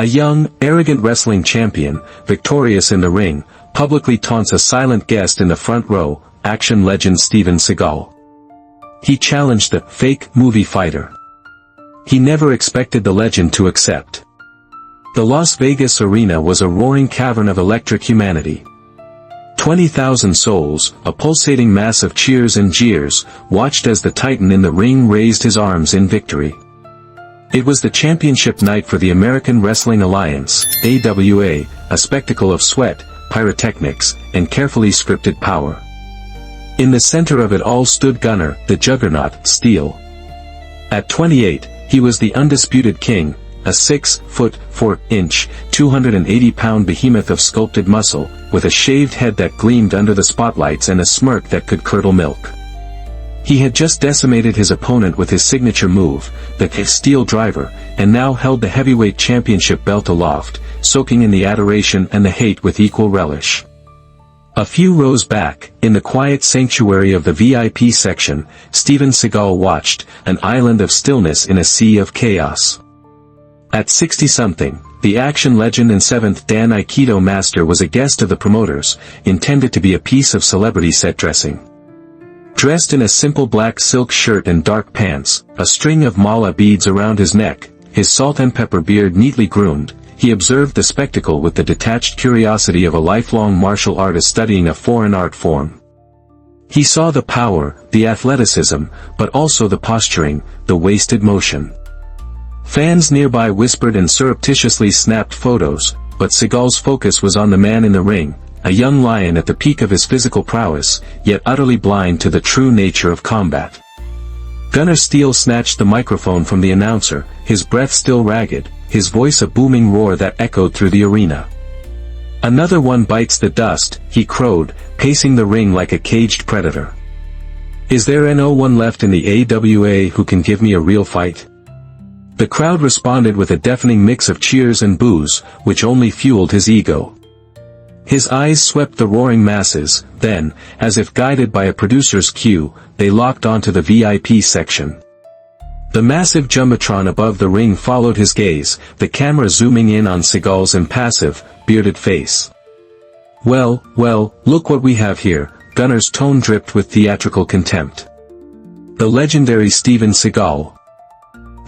A young, arrogant wrestling champion, victorious in the ring, publicly taunts a silent guest in the front row, action legend Steven Seagal. He challenged the fake movie fighter. He never expected the legend to accept. The Las Vegas arena was a roaring cavern of electric humanity. 20,000 souls, a pulsating mass of cheers and jeers, watched as the titan in the ring raised his arms in victory. It was the championship night for the American Wrestling Alliance, AWA, a spectacle of sweat, pyrotechnics, and carefully scripted power. In the center of it all stood Gunner, the Juggernaut, Steele. At 28, he was the undisputed king, a 6-foot, 4-inch, 280-pound behemoth of sculpted muscle, with a shaved head that gleamed under the spotlights and a smirk that could curdle milk. He had just decimated his opponent with his signature move, the steel driver, and now held the heavyweight championship belt aloft, soaking in the adoration and the hate with equal relish. A few rows back, in the quiet sanctuary of the VIP section, Steven Seagal watched, an island of stillness in a sea of chaos. At 60-something, the action legend and 7th Dan Aikido master was a guest of the promoters, intended to be a piece of celebrity set dressing. Dressed in a simple black silk shirt and dark pants, a string of mala beads around his neck, his salt and pepper beard neatly groomed, he observed the spectacle with the detached curiosity of a lifelong martial artist studying a foreign art form. He saw the power, the athleticism, but also the posturing, the wasted motion. Fans nearby whispered and surreptitiously snapped photos, but Seagal's focus was on the man in the ring, a young lion at the peak of his physical prowess, yet utterly blind to the true nature of combat. Gunner Steele snatched the microphone from the announcer, his breath still ragged, his voice a booming roar that echoed through the arena. "Another one bites the dust," he crowed, pacing the ring like a caged predator. "Is there no one left in the AWA who can give me a real fight?" The crowd responded with a deafening mix of cheers and boos, which only fueled his ego. His eyes swept the roaring masses, then, as if guided by a producer's cue, they locked onto the VIP section. The massive jumbotron above the ring followed his gaze, the camera zooming in on Seagal's impassive, bearded face. Well, look what we have here," Gunner's tone dripped with theatrical contempt. "The legendary Steven Seagal.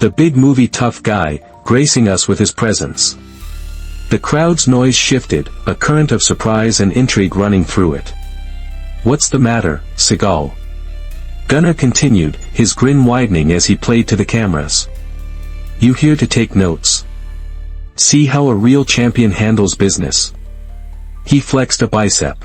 The big movie tough guy, gracing us with his presence." The crowd's noise shifted, a current of surprise and intrigue running through it. "What's the matter, Seagal?" Gunner continued, his grin widening as he played to the cameras. "You here to take notes? See how a real champion handles business?" He flexed a bicep.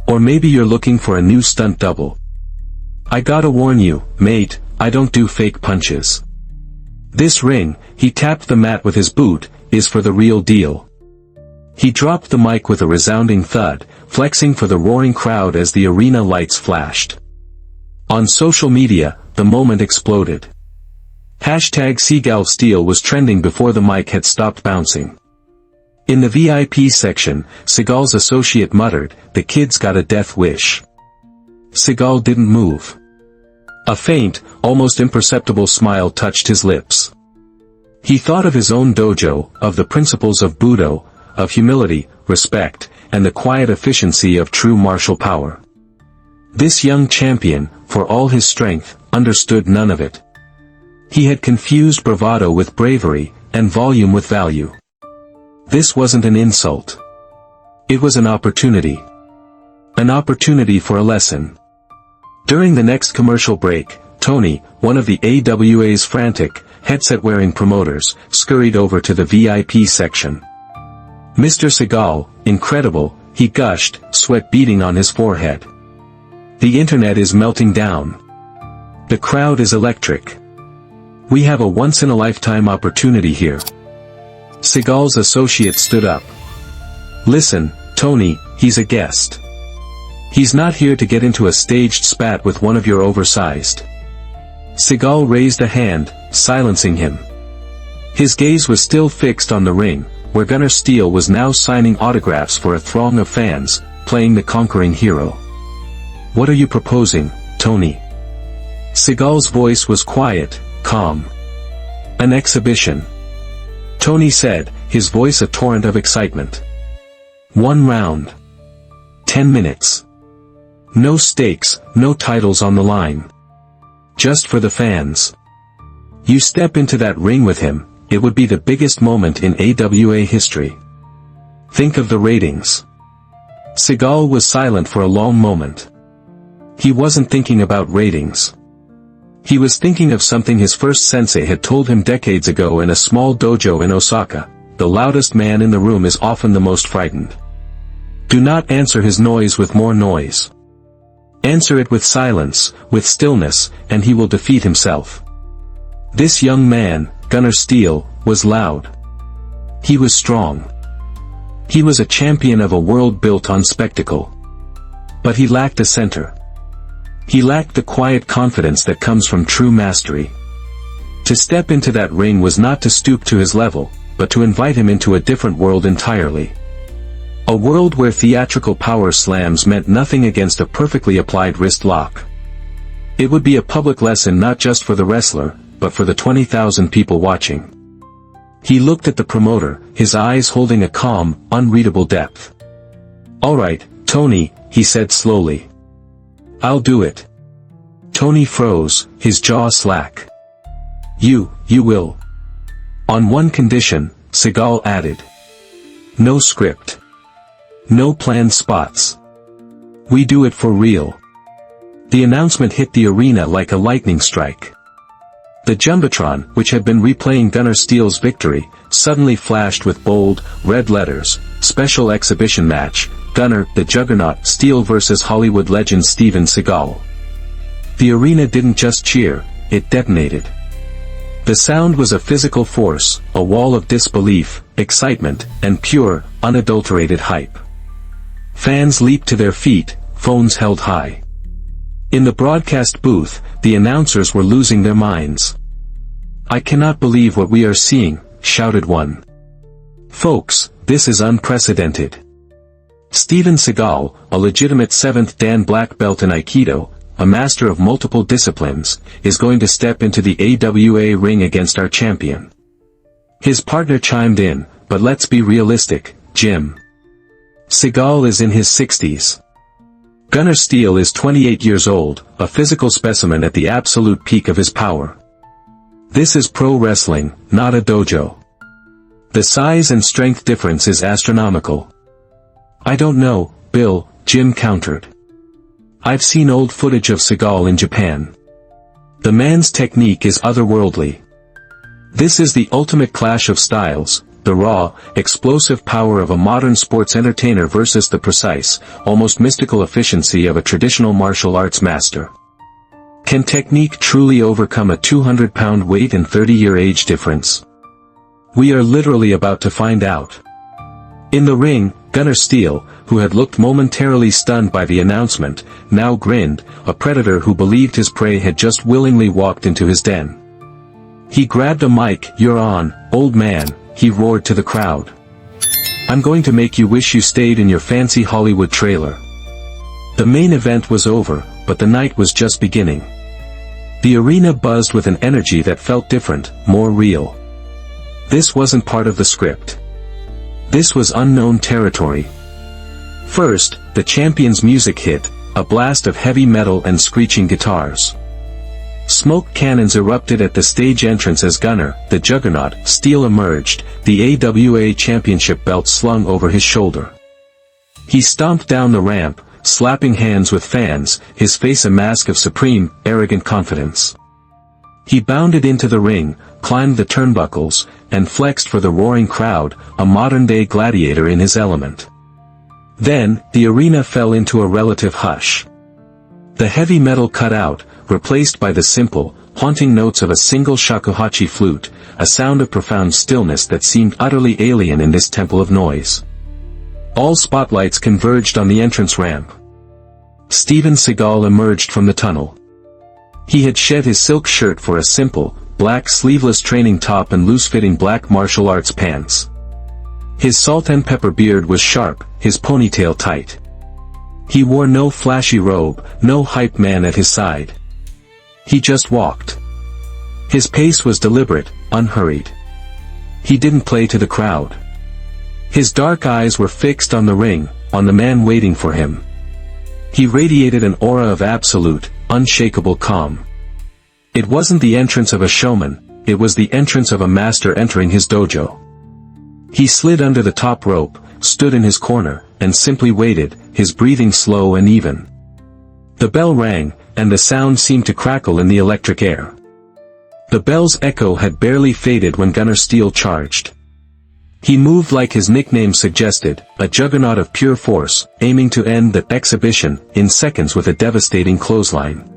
"Or maybe you're looking for a new stunt double. I gotta warn you, mate, I don't do fake punches. This ring," he tapped the mat with his boot, "is for the real deal." He dropped the mic with a resounding thud, flexing for the roaring crowd as the arena lights flashed. On social media, the moment exploded. #Seagal Steele was trending before the mic had stopped bouncing. In the VIP section, Seagal's associate muttered, "The kid's got a death wish." Seagal didn't move. A faint, almost imperceptible smile touched his lips. He thought of his own dojo, of the principles of Budo, of humility, respect, and the quiet efficiency of true martial power. This young champion, for all his strength, understood none of it. He had confused bravado with bravery, and volume with value. This wasn't an insult. It was an opportunity. An opportunity for a lesson. During the next commercial break, Tony, one of the AWA's frantic, headset-wearing promoters, scurried over to the VIP section. "Mr. Seagal, incredible," he gushed, sweat beading on his forehead. "The internet is melting down. The crowd is electric. We have a once-in-a-lifetime opportunity here." Seagal's associate stood up. "Listen, Tony, he's a guest. He's not here to get into a staged spat with one of your oversized." Seagal raised a hand, silencing him. His gaze was still fixed on the ring, where Gunner Steele was now signing autographs for a throng of fans, playing the conquering hero. "What are you proposing, Tony?" Seagal's voice was quiet, calm. "An exhibition. Tony said, his voice a torrent of excitement. 1 round. 10 minutes. No stakes, no titles on the line. Just for the fans. You step into that ring with him, it would be the biggest moment in AWA history. Think of the ratings. Seagal was silent for a long moment. He wasn't thinking about ratings. He was thinking of something his first sensei had told him decades ago in a small dojo in Osaka: the loudest man in the room is often the most frightened. Do not answer his noise with more noise. Answer it with silence, with stillness, and he will defeat himself. This young man, Gunnar Steele, was loud. He was strong. He was a champion of a world built on spectacle. But he lacked a center. He lacked the quiet confidence that comes from true mastery. To step into that ring was not to stoop to his level, but to invite him into a different world entirely. A world where theatrical power slams meant nothing against a perfectly applied wrist lock. It would be a public lesson not just for the wrestler, but for the 20,000 people watching. He looked at the promoter, his eyes holding a calm, unreadable depth. "All right, Tony," he said slowly. "I'll do it." Tony froze, his jaw slack. You will." "On one condition," Seagal added. "No script. No planned spots. We do it for real." The announcement hit the arena like a lightning strike. The Jumbotron, which had been replaying Gunnar Steele's victory, suddenly flashed with bold, red letters: "Special Exhibition Match, Gunnar, the Juggernaut, Steele vs. Hollywood legend Steven Seagal." The arena didn't just cheer, it detonated. The sound was a physical force, a wall of disbelief, excitement, and pure, unadulterated hype. Fans leaped to their feet, phones held high. In the broadcast booth, the announcers were losing their minds. "I cannot believe what we are seeing," shouted one. "Folks, this is unprecedented. Steven Seagal, a legitimate 7th Dan black belt in Aikido, a master of multiple disciplines, is going to step into the AWA ring against our champion." His partner chimed in, "But let's be realistic, Jim. Seagal is in his 60s. Gunnar Steele is 28 years old, a physical specimen at the absolute peak of his power. This is pro wrestling, not a dojo. The size and strength difference is astronomical." "I don't know, Bill," Jim countered. "I've seen old footage of Seagal in Japan. The man's technique is otherworldly. This is the ultimate clash of styles, the raw, explosive power of a modern sports entertainer versus the precise, almost mystical efficiency of a traditional martial arts master. Can technique truly overcome a 200-pound weight and 30-year age difference? We are literally about to find out." In the ring, Gunnar Steele, who had looked momentarily stunned by the announcement, now grinned, a predator who believed his prey had just willingly walked into his den. He grabbed a mic. "You're on, old man," he roared to the crowd. "I'm going to make you wish you stayed in your fancy Hollywood trailer." The main event was over, but the night was just beginning. The arena buzzed with an energy that felt different, more real. This wasn't part of the script. This was unknown territory. First, the champion's music hit, a blast of heavy metal and screeching guitars. Smoke cannons erupted at the stage entrance as Gunnar, the Juggernaut, Steele emerged, the AWA championship belt slung over his shoulder. He stomped down the ramp, slapping hands with fans, his face a mask of supreme, arrogant confidence. He bounded into the ring, climbed the turnbuckles, and flexed for the roaring crowd, a modern-day gladiator in his element. Then, the arena fell into a relative hush. The heavy metal cut out, replaced by the simple, haunting notes of a single shakuhachi flute, a sound of profound stillness that seemed utterly alien in this temple of noise. All spotlights converged on the entrance ramp. Steven Seagal emerged from the tunnel. He had shed his silk shirt for a simple, black sleeveless training top and loose-fitting black martial arts pants. His salt and pepper beard was sharp, his ponytail tight. He wore no flashy robe, no hype man at his side. He just walked. His pace was deliberate, unhurried. He didn't play to the crowd. His dark eyes were fixed on the ring, on the man waiting for him. He radiated an aura of absolute, unshakable calm. It wasn't the entrance of a showman, it was the entrance of a master entering his dojo. He slid under the top rope, stood in his corner, and simply waited, his breathing slow and even. The bell rang, and the sound seemed to crackle in the electric air. The bell's echo had barely faded when Gunner Steele charged. He moved like his nickname suggested, a juggernaut of pure force, aiming to end the exhibition in seconds with a devastating clothesline.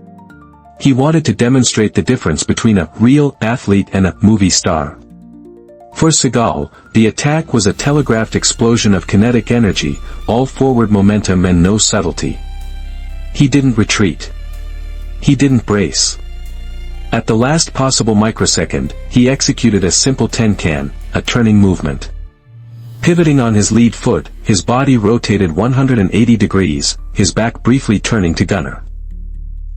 He wanted to demonstrate the difference between a real athlete and a movie star. For Seagal, the attack was a telegraphed explosion of kinetic energy, all forward momentum and no subtlety. He didn't retreat. He didn't brace. At the last possible microsecond, he executed a simple ten-can, a turning movement. Pivoting on his lead foot, his body rotated 180 degrees, his back briefly turning to Gunner.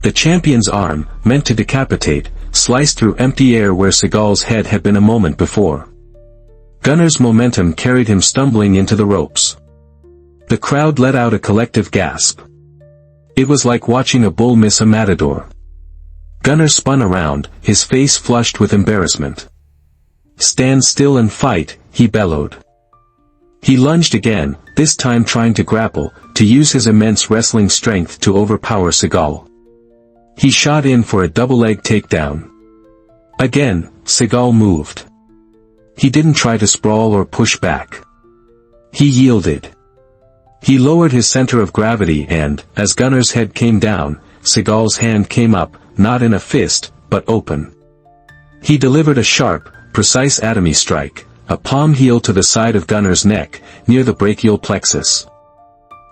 The champion's arm, meant to decapitate, sliced through empty air where Seagal's head had been a moment before. Gunner's momentum carried him stumbling into the ropes. The crowd let out a collective gasp. It was like watching a bull miss a matador. Gunner spun around, his face flushed with embarrassment. "Stand still and fight," he bellowed. He lunged again, this time trying to grapple, to use his immense wrestling strength to overpower Seagal. He shot in for a double-leg takedown. Again, Seagal moved. He didn't try to sprawl or push back. He yielded. He lowered his center of gravity and, as Gunner's head came down, Seagal's hand came up, not in a fist, but open. He delivered a sharp, precise atomy strike, a palm heel to the side of Gunner's neck, near the brachial plexus.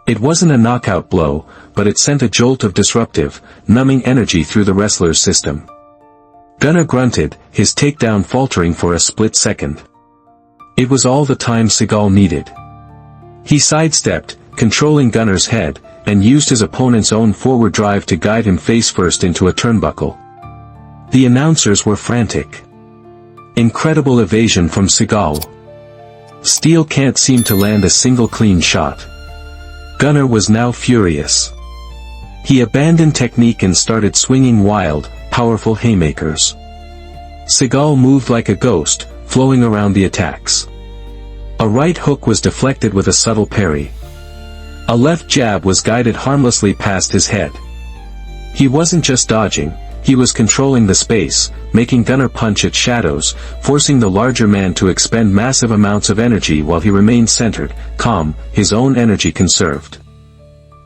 It wasn't a knockout blow, but it sent a jolt of disruptive, numbing energy through the wrestler's system. Gunner grunted, his takedown faltering for a split second. It was all the time Seagal needed. He sidestepped, controlling Gunner's head, and used his opponent's own forward drive to guide him face-first into a turnbuckle. The announcers were frantic. Incredible evasion from Seagal. Steele can't seem to land a single clean shot. Gunner was now furious. He abandoned technique and started swinging wild, powerful haymakers. Seagal moved like a ghost, flowing around the attacks. A right hook was deflected with a subtle parry. A left jab was guided harmlessly past his head. He wasn't just dodging, he was controlling the space, making Gunner punch at shadows, forcing the larger man to expend massive amounts of energy while he remained centered, calm, his own energy conserved.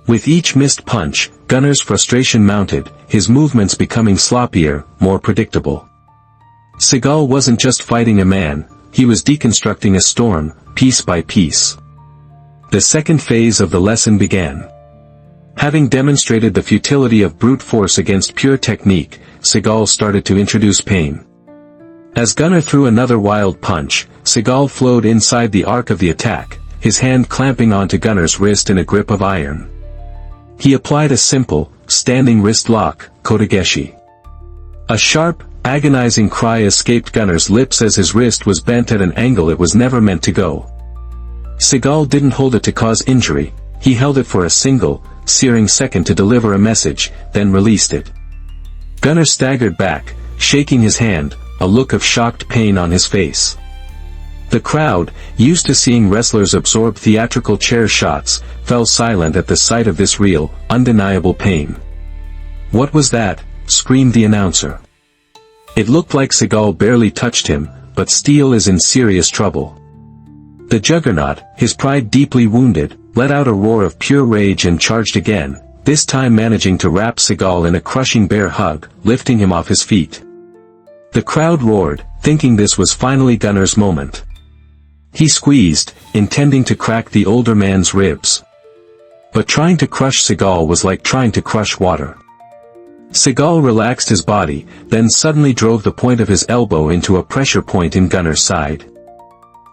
With each missed punch, Gunner's frustration mounted, his movements becoming sloppier, more predictable. Seagal wasn't just fighting a man, he was deconstructing a storm, piece by piece. The second phase of the lesson began. Having demonstrated the futility of brute force against pure technique, Seagal started to introduce pain. As Gunner threw another wild punch, Seagal flowed inside the arc of the attack, his hand clamping onto Gunner's wrist in a grip of iron. He applied a simple, standing wrist lock, kotegeshi. A sharp, agonizing cry escaped Gunner's lips as his wrist was bent at an angle it was never meant to go. Seagal didn't hold it to cause injury, he held it for a single, searing second to deliver a message, then released it. Gunner staggered back, shaking his hand, a look of shocked pain on his face. The crowd, used to seeing wrestlers absorb theatrical chair shots, fell silent at the sight of this real, undeniable pain. "What was that?" screamed the announcer. It looked like Seagal barely touched him, but Steele is in serious trouble. The Juggernaut, his pride deeply wounded, let out a roar of pure rage and charged again, this time managing to wrap Seagal in a crushing bear hug, lifting him off his feet. The crowd roared, thinking this was finally Gunner's moment. He squeezed, intending to crack the older man's ribs. But trying to crush Seagal was like trying to crush water. Seagal relaxed his body, then suddenly drove the point of his elbow into a pressure point in Gunner's side.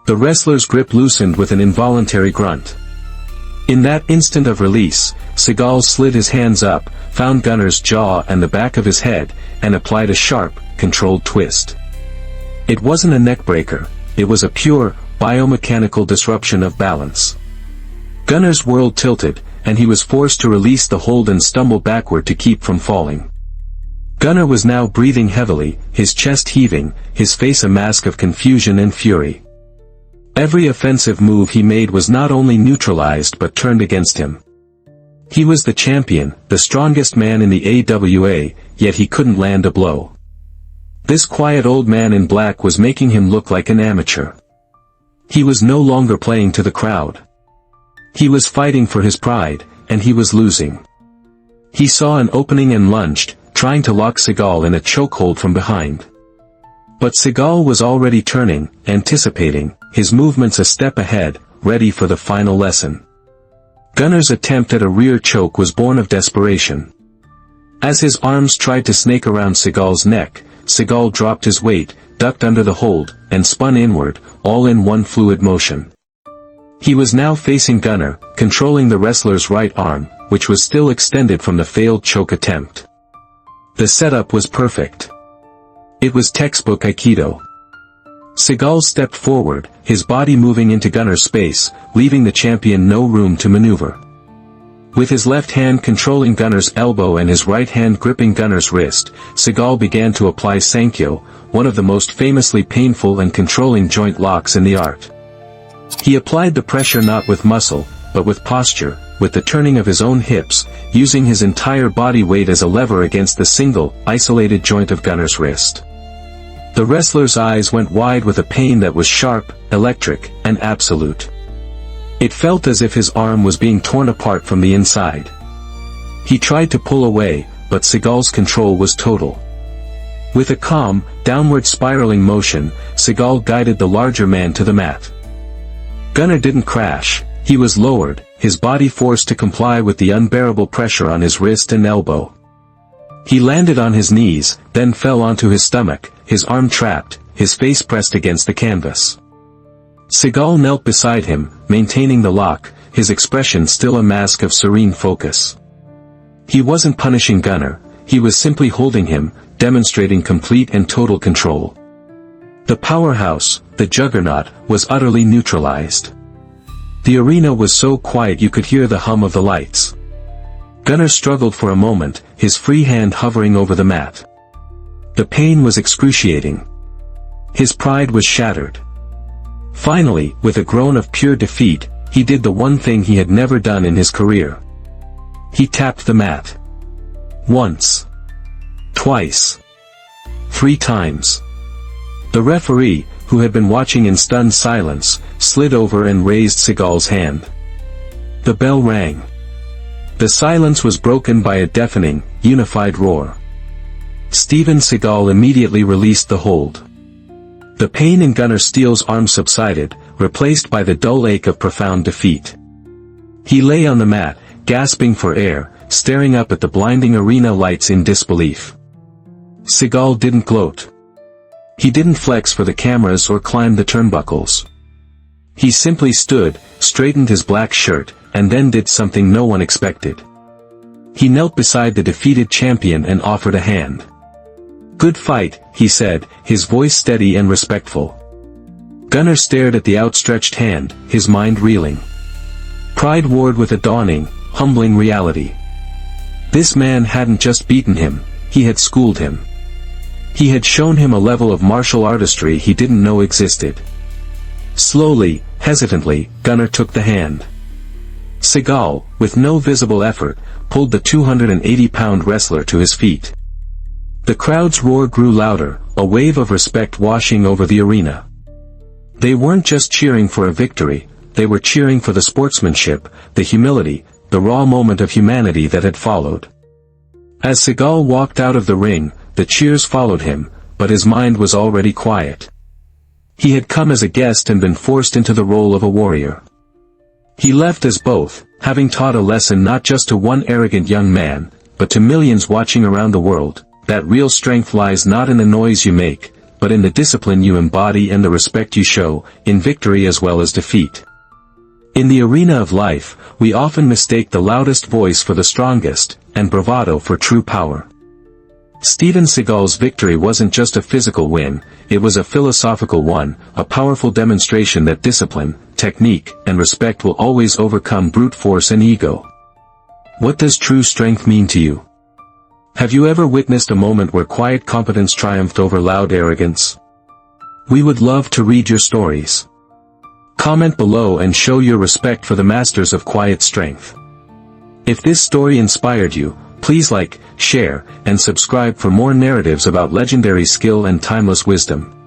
The wrestler's grip loosened with an involuntary grunt. In that instant of release, Seagal slid his hands up, found Gunner's jaw and the back of his head, and applied a sharp, controlled twist. It wasn't a neckbreaker, it was a pure, biomechanical disruption of balance. Gunner's world tilted, and he was forced to release the hold and stumble backward to keep from falling. Gunner was now breathing heavily, his chest heaving, his face a mask of confusion and fury. Every offensive move he made was not only neutralized but turned against him. He was the champion, the strongest man in the AWA, yet he couldn't land a blow. This quiet old man in black was making him look like an amateur. He was no longer playing to the crowd. He was fighting for his pride, and he was losing. He saw an opening and lunged, trying to lock Seagal in a chokehold from behind. But Seagal was already turning, anticipating, his movements a step ahead, ready for the final lesson. Gunner's attempt at a rear choke was born of desperation. As his arms tried to snake around Seagal's neck, Seagal dropped his weight, ducked under the hold, and spun inward, all in one fluid motion. He was now facing Gunner, controlling the wrestler's right arm, which was still extended from the failed choke attempt. The setup was perfect. It was textbook Aikido. Seagal stepped forward, his body moving into Gunner's space, leaving the champion no room to maneuver. With his left hand controlling Gunner's elbow and his right hand gripping Gunner's wrist, Seagal began to apply Sankyo, one of the most famously painful and controlling joint locks in the art. He applied the pressure not with muscle, but with posture, with the turning of his own hips, using his entire body weight as a lever against the single, isolated joint of Gunner's wrist. The wrestler's eyes went wide with a pain that was sharp, electric, and absolute. It felt as if his arm was being torn apart from the inside. He tried to pull away, but Seagal's control was total. With a calm, downward spiraling motion, Seagal guided the larger man to the mat. Gunner didn't crash, he was lowered, his body forced to comply with the unbearable pressure on his wrist and elbow. He landed on his knees, then fell onto his stomach, his arm trapped, his face pressed against the canvas. Seagal knelt beside him, maintaining the lock, his expression still a mask of serene focus. He wasn't punishing Gunner, he was simply holding him, demonstrating complete and total control. The powerhouse, the Juggernaut, was utterly neutralized. The arena was so quiet you could hear the hum of the lights. Gunner struggled for a moment, his free hand hovering over the mat. The pain was excruciating. His pride was shattered. Finally, with a groan of pure defeat, he did the one thing he had never done in his career. He tapped the mat. Once. Twice. 3 times. The referee, who had been watching in stunned silence, slid over and raised Seagal's hand. The bell rang. The silence was broken by a deafening, unified roar. Steven Seagal immediately released the hold. The pain in Gunner Steele's arm subsided, replaced by the dull ache of profound defeat. He lay on the mat, gasping for air, staring up at the blinding arena lights in disbelief. Seagal didn't gloat. He didn't flex for the cameras or climb the turnbuckles. He simply stood, straightened his black shirt, and then did something no one expected. He knelt beside the defeated champion and offered a hand. "Good fight," he said, his voice steady and respectful. Gunner stared at the outstretched hand, his mind reeling. Pride warred with a dawning, humbling reality. This man hadn't just beaten him, he had schooled him. He had shown him a level of martial artistry he didn't know existed. Slowly, hesitantly, Gunner took the hand. Seagal, with no visible effort, pulled the 280-pound wrestler to his feet. The crowd's roar grew louder, a wave of respect washing over the arena. They weren't just cheering for a victory, they were cheering for the sportsmanship, the humility, the raw moment of humanity that had followed. As Seagal walked out of the ring, the cheers followed him, but his mind was already quiet. He had come as a guest and been forced into the role of a warrior. He left as both, having taught a lesson not just to one arrogant young man, but to millions watching around the world, that real strength lies not in the noise you make, but in the discipline you embody and the respect you show, in victory as well as defeat. In the arena of life, we often mistake the loudest voice for the strongest, and bravado for true power. Steven Seagal's victory wasn't just a physical win, it was a philosophical one, a powerful demonstration that discipline, technique, and respect will always overcome brute force and ego. What does true strength mean to you? Have you ever witnessed a moment where quiet competence triumphed over loud arrogance? We would love to read your stories. Comment below and show your respect for the masters of quiet strength. If this story inspired you, please like, share, and subscribe for more narratives about legendary skill and timeless wisdom.